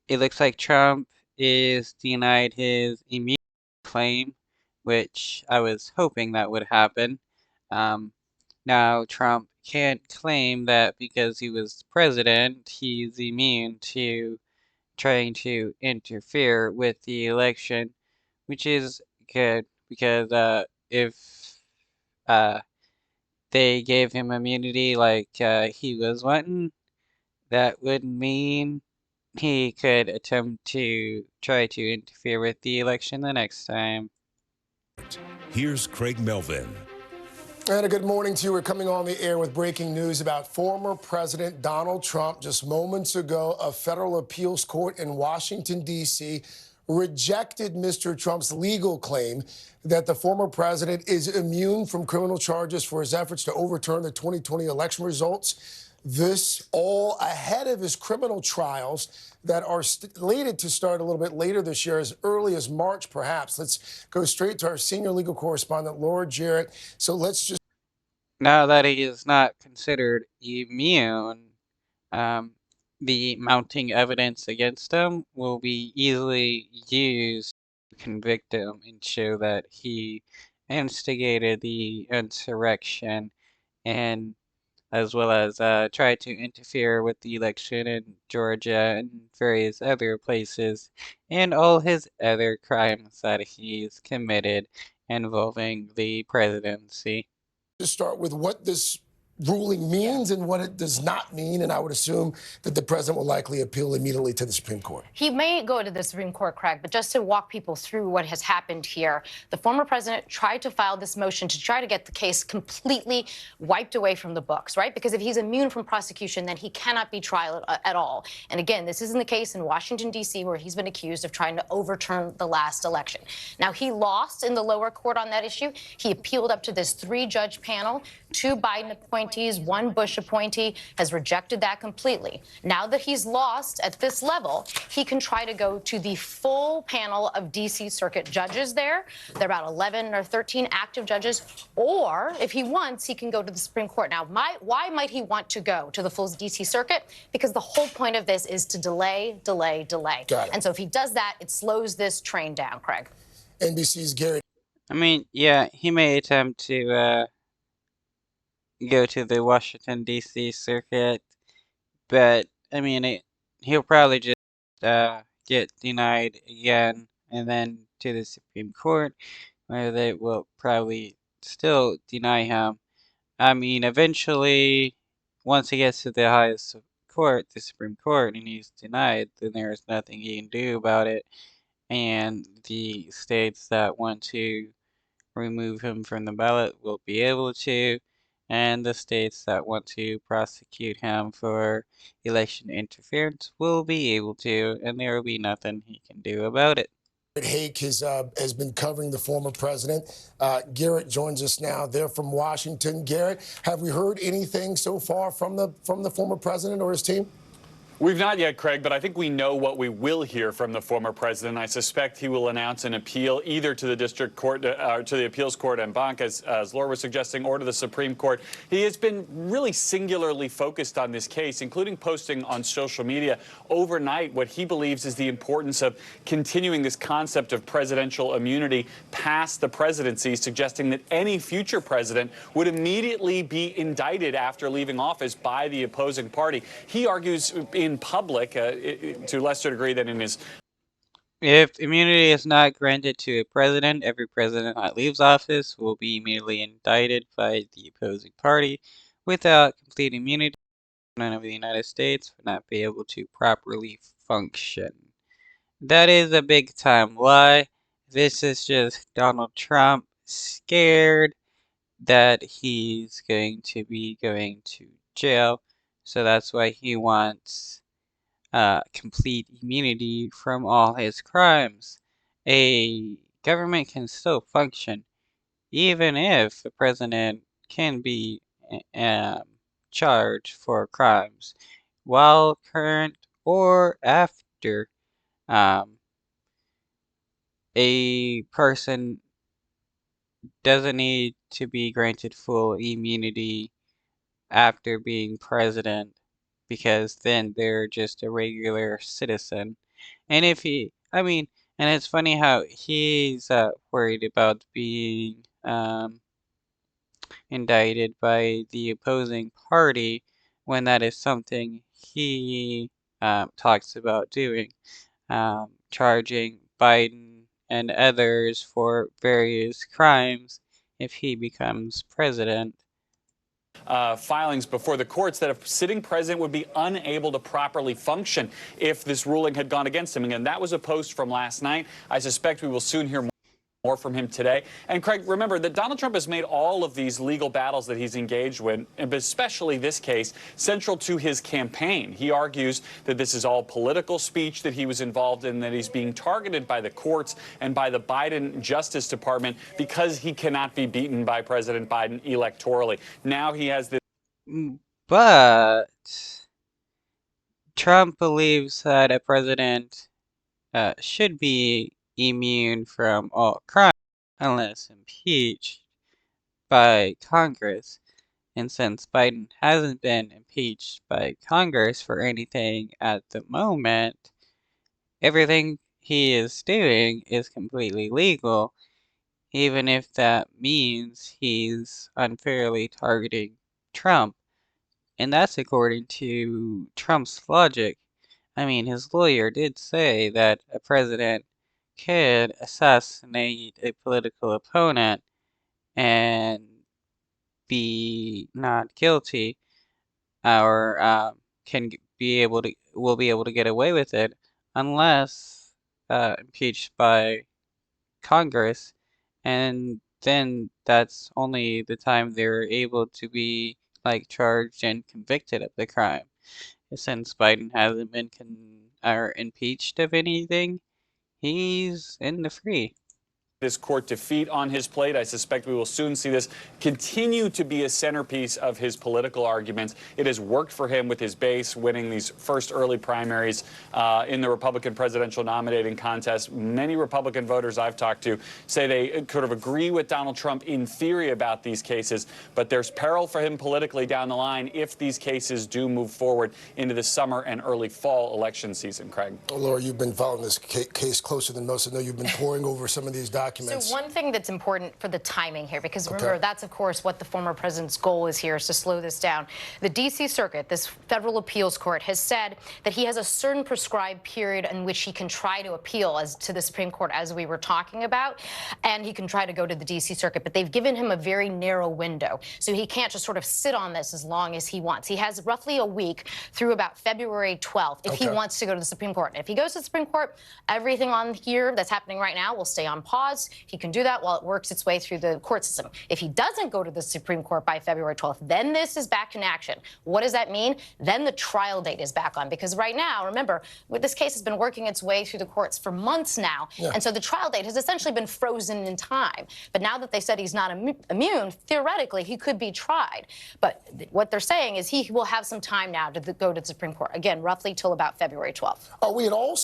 it looks like Trump is denied his immunity claim, which I was hoping that would happen. Um, Now, Trump can't claim that because he was president, he's immune to trying to interfere with the election, which is good because if uh, they gave him immunity like he was wanting, that would mean he could attempt to try to interfere with the election the next time. Here's Craig Melvin. And a good morning to you. We're coming on the air with breaking news about former President Donald Trump. Just moments ago, a federal appeals court in Washington, D.C. rejected Mr. Trump's legal claim that the former president is immune from criminal charges for his efforts to overturn the 2020 election results. This all ahead of his criminal trials that are slated to start a little bit later this year, as early as March, perhaps. Let's go straight to our senior legal correspondent, Laura Jarrett. So let's just. Now that he is not considered immune, um, the mounting evidence against him will be easily used to convict him and show that he instigated the insurrection and as well as tried to interfere with the election in Georgia and various other places, and all his other crimes that he's committed involving the presidency. To start with what this ruling means and what it does not mean, and I would assume that the president will likely appeal immediately to the Supreme Court. He may go to the Supreme Court, Craig, but just to walk people through what has happened here, the former president tried to file this motion to try to get the case completely wiped away from the books, right? Because if he's immune from prosecution, then he cannot be tried at all. And again, this isn't the case in Washington, D.C., where he's been accused of trying to overturn the last election. Now, he lost in the lower court on that issue. He appealed up to this 3-judge panel. 2 Biden appointees, 1 Bush appointee has rejected that completely. Now that he's lost at this level, he can try to go to the full panel of D.C. Circuit judges there. There are about 11 or 13 active judges. Or if he wants, he can go to the Supreme Court. Now, why might he want to go to the full D.C. Circuit? Because the whole point of this is to delay, delay, delay. Got it. And so if he does that, it slows this train down, Craig. NBC's Gary. I mean, yeah, he may attempt to go to the Washington, D.C. circuit, but I mean, he'll probably just get denied again and then to the Supreme Court, where they will probably still deny him. I mean, eventually, once he gets to the highest court, the Supreme Court, and he's denied, then there's nothing he can do about it. And the states that want to remove him from the ballot will be able to, and the states that want to prosecute him for election interference will be able to, and there will be nothing he can do about it. Hake has been covering the former president. Garrett joins us now. They're from Washington. Garrett, have we heard anything so far from the former president or his team? We've not yet, Craig, but I think we know what we will hear from the former president. I suspect he will announce an appeal either to the district court, to the appeals court en banc, as Laura was suggesting, or to the Supreme Court. He has been really singularly focused on this case, including posting on social media overnight what he believes is the importance of continuing this concept of presidential immunity past the presidency, suggesting that any future president would immediately be indicted after leaving office by the opposing party. He argues in public, to a lesser degree than in his. If immunity is not granted to a president, every president that leaves office will be immediately indicted by the opposing party. Without complete immunity, the President of the United States would not be able to properly function. That is a big time lie. This is just Donald Trump scared that he's going to be going to jail. So that's why he wants complete immunity from all his crimes. A government can still function even if the president can be charged for crimes while current or after. A person doesn't need to be granted full immunity after being president because then they're just a regular citizen. And if he, I mean, and it's funny how he's worried about being indicted by the opposing party when that is something he talks about doing, charging Biden and others for various crimes if he becomes president. Filings before the courts that a sitting president would be unable to properly function if this ruling had gone against him. Again, that was a post from last night. I suspect we will soon hear more from him today. And Craig, remember that Donald Trump has made all of these legal battles that he's engaged with, and especially this case, central to his campaign. He argues that this is all political speech that he was involved in, that he's being targeted by the courts and by the Biden Justice Department because he cannot be beaten by President Biden electorally. Now he has this. But Trump believes that a president should be immune from all crime unless impeached by Congress. And since Biden hasn't been impeached by Congress for anything at the moment, everything he is doing is completely legal, even if that means he's unfairly targeting Trump. And that's according to Trump's logic. I mean, his lawyer did say that a president could assassinate a political opponent and be not guilty, or will be able to get away with it unless impeached by Congress, and then that's only the time they're able to be like charged and convicted of the crime. Since Biden hasn't been or impeached of anything, he's in the free. This court defeat on his plate. I suspect we will soon see this continue to be a centerpiece of his political arguments. It has worked for him with his base, winning these first early primaries in the Republican presidential nominating contest. Many Republican voters I've talked to say they could have agree with Donald Trump in theory about these cases, but there's peril for him politically down the line if these cases do move forward into the summer and early fall election season, Craig. Well, Laura, you've been following this case closer than most. I know you've been poring over some of these documents. So one thing that's important for the timing here, because remember, that's, of course, what the former president's goal is here, is to slow this down. The D.C. Circuit, this federal appeals court, has said that he has a certain prescribed period in which he can try to appeal to the Supreme Court, as we were talking about, and he can try to go to the D.C. Circuit. But they've given him a very narrow window, so he can't just sort of sit on this as long as he wants. He has roughly a week through about February 12th if he wants to go to the Supreme Court. And if he goes to the Supreme Court, everything on here that's happening right now will stay on pause. He can do that while it works its way through the court system. If he doesn't go to the Supreme Court by February 12th, then this is back in action. What does that mean? Then the trial date is back on, because right now, remember, this case has been working its way through the courts for months now, and so the trial date has essentially been frozen in time. But now that they said he's not immune, theoretically, he could be tried. But what they're saying is he will have some time now to go to the Supreme Court, again, roughly till about February 12th. We had also